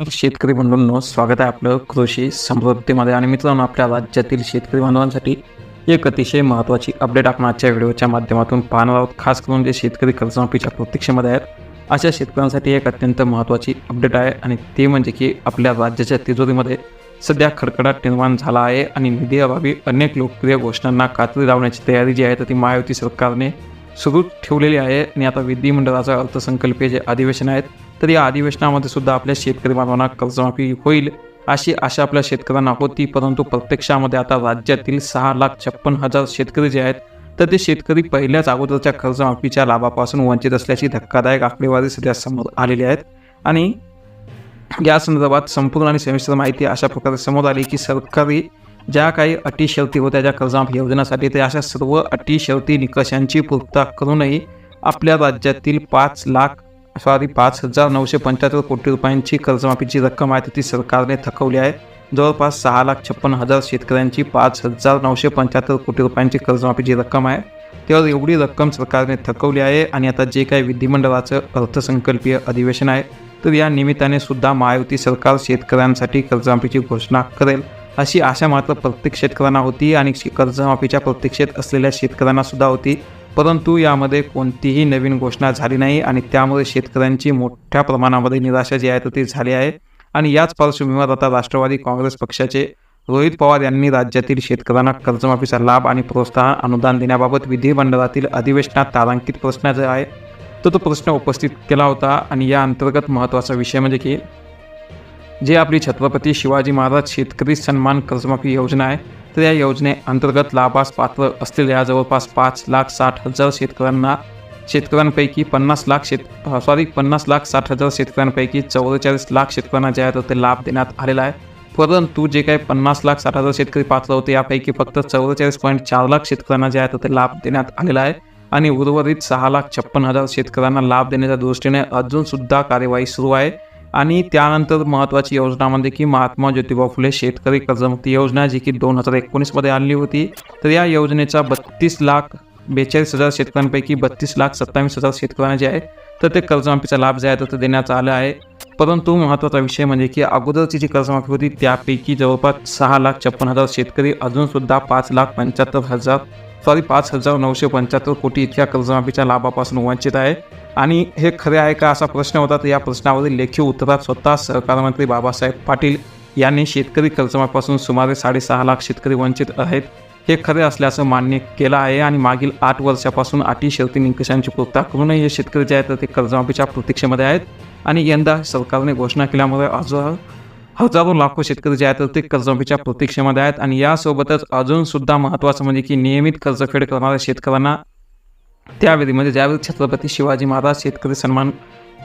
शेतकरी बंधूंनो, स्वागत आहे आपलं कृषी समृद्धीमध्ये. आणि मित्रांनो, आपल्या राज्यातील शेतकरी बांधवांसाठी एक अतिशय महत्त्वाची अपडेट आपण आजच्या व्हिडिओच्या माध्यमातून पाहणार आहोत. खास करून जे शेतकरी कर्जमाफीच्या प्रतीक्षेमध्ये आहेत अशा शेतकऱ्यांसाठी एक अत्यंत महत्त्वाची अपडेट आहे. आणि ते म्हणजे की आपल्या राज्याच्या तिजोरीमध्ये सध्या खडखडाट निर्माण झाला आहे आणि निधी अभावी अनेक लोकप्रिय घोषणांना कात्री लावण्याची तयारी जी आहे तर ती महायुती सरकारने सुरू ठेवलेली आहे. आणि आता विधिमंडळाचा अर्थसंकल्पीय जे अधिवेशन आहेत तर या अधिवेशनामध्ये सुद्धा आपल्या शेतकरी बांधवांना कर्जमाफी होईल अशी आशा आपल्या शेतकऱ्यांना होती. परंतु प्रत्यक्षामध्ये आता राज्यातील 6,56,000 शेतकरी जे आहेत तर ते शेतकरी पहिल्याच अगोदरच्या कर्जमाफीच्या लाभापासून वंचित असल्याची धक्कादायक आकडेवारी सध्या समोर आलेली आहेत. आणि या संदर्भात संपूर्ण आणि सविस्तर माहिती अशा प्रकारे समोर आली की सरकारी ज्या काही अटी शर्ती होत्या ज्या कर्जमाफी योजनेसाठी ते अशा सर्व अटी शर्ती निकषांची पूर्तता करूनही आपल्या राज्यातील 5,975 कोटी रुपयांची कर्जमाफीची रक्कम आहे ती सरकारने थकवली आहे. जवळपास 6,56,000 शेतकऱ्यांची 5,975 कोटी रुपयांची कर्जमाफीची रक्कम आहे. तेव्हा एवढी रक्कम सरकारने थकवली आहे. आणि आता जे काही विधिमंडळाचं अर्थसंकल्पीय अधिवेशन आहे तर या निमित्ताने सुद्धा महायुती सरकार शेतकऱ्यांसाठी कर्जमाफीची घोषणा करेल अशी आशा मात्र प्रत्येक शेतकऱ्यांना होती आणि कर्जमाफीच्या प्रतीक्षेत असलेल्या शेतकऱ्यांना सुद्धा होती. परंतु यामध्ये कोणतीही नवीन घोषणा झाली नाही आणि त्यामुळे शेतकऱ्यांची मोठ्या प्रमाणामध्ये निराशा जी आहे तर ती झाली आहे. आणि याच पार्श्वभूमीवर आता राष्ट्रवादी काँग्रेस पक्षाचे रोहित पवार यांनी राज्यातील शेतकऱ्यांना कर्जमाफीचा लाभ आणि प्रोत्साहन अनुदान देण्याबाबत विधिमंडळातील अधिवेशनात तारांकित प्रश्न जो आहे तर तो प्रश्न उपस्थित केला होता. आणि या अंतर्गत महत्त्वाचा विषय म्हणजे की जे आपली छत्रपती शिवाजी महाराज शेतकरी सन्मान कर्जमाफी योजना आहे तर या योजनेअंतर्गत लाभास पात्र असलेल्या जवळपास 5,60,000 शेतकऱ्यांपैकी 50,60,000 शेतकऱ्यांपैकी 44 लाख शेतकऱ्यांना जे आहे तर ते लाभ देण्यात आलेला आहे. परंतु जे काही 50,60,000 शेतकरी पात्र होते यापैकी फक्त 44.4 लाख शेतकऱ्यांना जे आहे तर ते लाभ देण्यात आलेला आहे. आणि उर्वरित 6,56,000 शेतकऱ्यांना लाभ देण्याच्या दृष्टीने अजूनसुद्धा कार्यवाही सुरू आहे. आणि त्यानंतर महत्त्वाची योजना म्हणजे की महात्मा ज्योतिबा फुले शेतकरी कर्जमुक्ती योजना जी की 2019मध्ये आणली होती. तर या योजनेचा 32,42,000 शेतकऱ्यांपैकी 32,27,000 शेतकऱ्यांना जे आहे तर ते कर्जमाफीचा लाभ जे आहे तर ते देण्यात आला आहे. परंतु महत्त्वाचा विषय म्हणजे की अगोदरची जी कर्जमाफी होती त्यापैकी जवळपास 6,56,000 शेतकरी अजूनसुद्धा 5,975 कोटी इतक्या कर्जमाफीच्या लाभापासून वंचित आहे. आणि हे खरे आहे का असा प्रश्न होता. तर या प्रश्नावरील लेखी उत्तरात स्वतः सहकार मंत्री बाबासाहेब पाटील यांनी शेतकरी कर्जमाफीपासून सुमारे 6.5 लाख शेतकरी वंचित आहेत हे खरे असल्याचं मान्य केलं आहे. आणि मागील 8 वर्षापासून अटी शर्ती निकषांची पूर्तता करूनही हे शेतकरी जे आहेत तर ते कर्जमाफीच्या प्रतीक्षेमध्ये आहेत. आणि यंदा सरकारने घोषणा केल्यामुळे हजारो लाखो शेतकरी जे आहेत तर ते कर्जमाफीच्या प्रतीक्षेमध्ये आहेत. आणि यासोबतच अजूनसुद्धा महत्त्वाचं म्हणजे की नियमित कर्जफेड करणाऱ्या शेतकऱ्यांना त्यावेळी म्हणजे ज्यावेळी छत्रपती शिवाजी महाराज शेतकरी सन्मान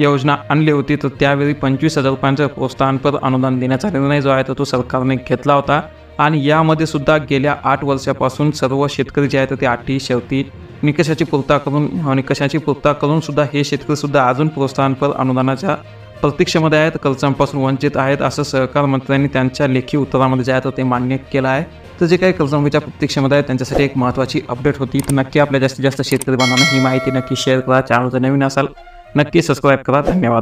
योजना आणली होती तर त्यावेळी 25,000 रुपयांचं प्रोत्साहनपर अनुदान देण्याचा निर्णय जो आहे तर तो सरकारने घेतला होता. आणि यामध्ये सुद्धा गेल्या 8 वर्षापासून सर्व शेतकरी जे आहेत तर ते अटी शर्ती निकषाची पूर्तता करून सुद्धा हे शेतकरी सुद्धा अजून प्रोत्साहनपर अनुदानाच्या प्रतीक्षेमध्ये आहेत, कर्जांपासून वंचित आहेत असं सहकार मंत्र्यांनी त्यांच्या लेखी उत्तरामध्ये जे आहे तर ते मान्य केलं आहे. तर जे काही कर्जमाफीच्या प्रतीक्षेमध्ये आहेत त्यांच्यासाठी एक महत्त्वाची अपडेट होती. तर नक्की आपल्या जास्तीत जास्त शेतकरी बांधवांना ही माहिती नक्की शेअर करा. चॅनल जर नवीन असाल नक्की सबस्क्राईब करा. धन्यवाद.